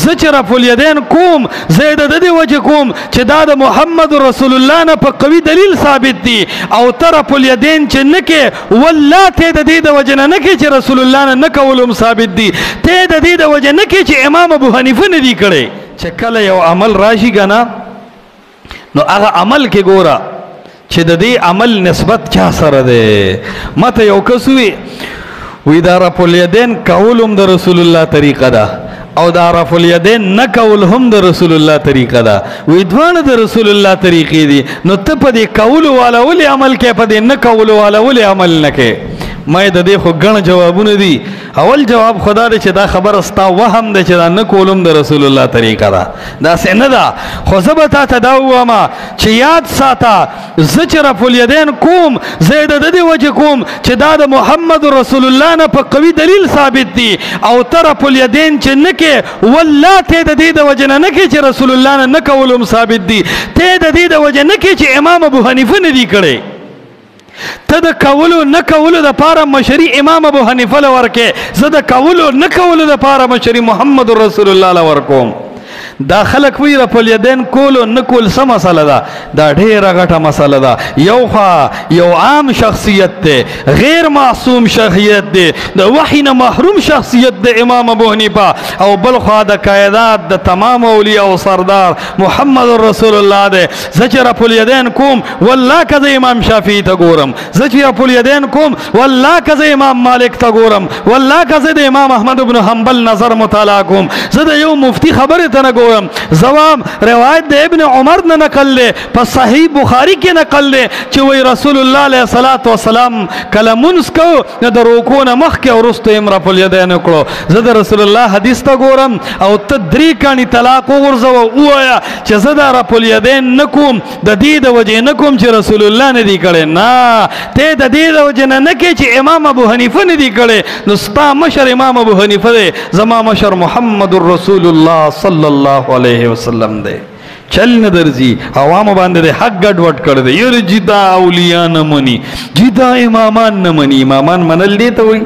زچ رفع الیدین کوم زید د دې وجه کوم چې دا د محمد رسول الله نه په قوي دلیل ثابت دي او ته رفع الیدین چې نه کې والله ته د دې د وجه نه کې چې رسول الله نه کولم ثابت دي ته د دې د وجه نه کې چې امام ابو حنیفه نه دی کړی چې کله یو عمل راشي کنه نو هغه عمل کې ګوره چې د دې عمل نسبت چا سره ده مته یو کس وی دا رفع الیدین کولم د رسول الله طریقه ده او دا رفع الیدین نه کول هم د رسول الله طریقه ده وی دوانه د رسول الله طریقې دي نو ته په دې کول والا ولې عمل کې په دې نه کول والا ولې عمل نه کې ما د دې خو ګڼ جوابونه دي اول جواب خدا دې چې دا خبر استا وهم دې چې دا نه کولم د رسول الله طریقه ده دا څنګه ده خو زبتا تداو ما چې یاد ساته زچ رفع الیدین کوم زید د دې وجه کوم چې دا د محمد رسول الله نه په قوي دلیل ثابت دي او تر رفع الیدین چې نه کې والله ته د دې د وجه نه کې چې رسول الله نه کولم ثابت دي ته د دې د وجه نه کې چې امام ابو حنیفه نه دی کړی ته د کولو نه کولو د پاره مشری امام ابو حنیفه لورکه زه د کولو نه کولو د پاره مشری محمد رسول الله لورکوم دا خلق وی رفع الیدین کولو نه کول څه مسله ده دا ډیره غټه مسله ده یو عام شخصیت ده غیر معصوم شخصیت ده د وحی نه محروم شخصیت ده امام ابو حنیفه او بل خوا د قاعدات د تمام اولیاء او سردار محمد رسول الله ده زچ رفع الیدین کوم والله کذ امام شافعی ته ګورم زچ رفع الیدین کوم والله کذ امام مالک ته ګورم والله کذ د امام احمد ابن حنبل نظر مطالعه کوم زه د یو مفتی خبره ته نه ګورم زوام روایت د ابن عمر نه نقل له په صحیح بخاری کې نقل له چې وی رسول الله علیه الصلاۃ والسلام کلمونس کو نه دروکو نه مخ کې ورسته امر په یدین کړو زه د رسول الله حدیث ته ګورم او تدری کانی طلاق ورزو وایا چې زه د رب الیدین نکوم د دې د وجه نکوم چې رسول الله نه دی کړي نه ته د دې د وجه نه کې چې امام ابو حنیفه نه دی کړي نو ستا مشر امام ابو حنیفه دی زما مشر محمد رسول الله صلی الله علیه وسلم دے چل نه درځي عوام باندې حق ګډ وډ کړ دې یو جدا اولیاء نه مني جدا امامان نه مني امامان منل دي ته وي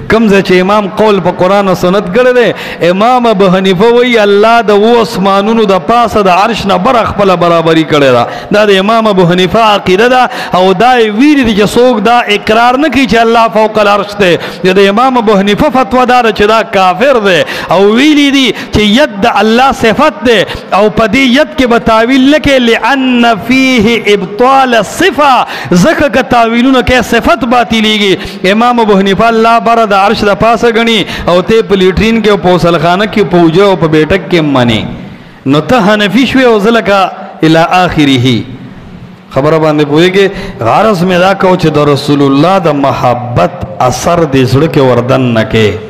کم ځکه چې امام قول په قران او سنت ګړه دے امام ابو حنیفه وی الله د و اسمانونو د پاسه د عرش نه بر خپل برابرۍ کړي دا د امام ابو حنیفه عقیده ده او دا ویری دي چې څوک دا اقرار نه کوي چې الله فوق العرش ده د امام ابو حنیفه فتوا دار چې دا کافر ده او ویلی دي چې ید د الله صفت ده او په دې ید کې بتاویل لکه لئن فيه ابطال الصفه زکه ک تاویلونه کې صفت باطلیږي امام ابو حنیفه الله بر د عرش د پاسه غني او ته په لیټرین کې او په غسلخانه کې پوجا او په بیٹک کې مانی نو ته حنفی شوی او زلکا الی اخره خبره باندې پوهیږي غرض مې دا کو چې د رسول الله د محبت اثر دې زړه کې وردن نه کې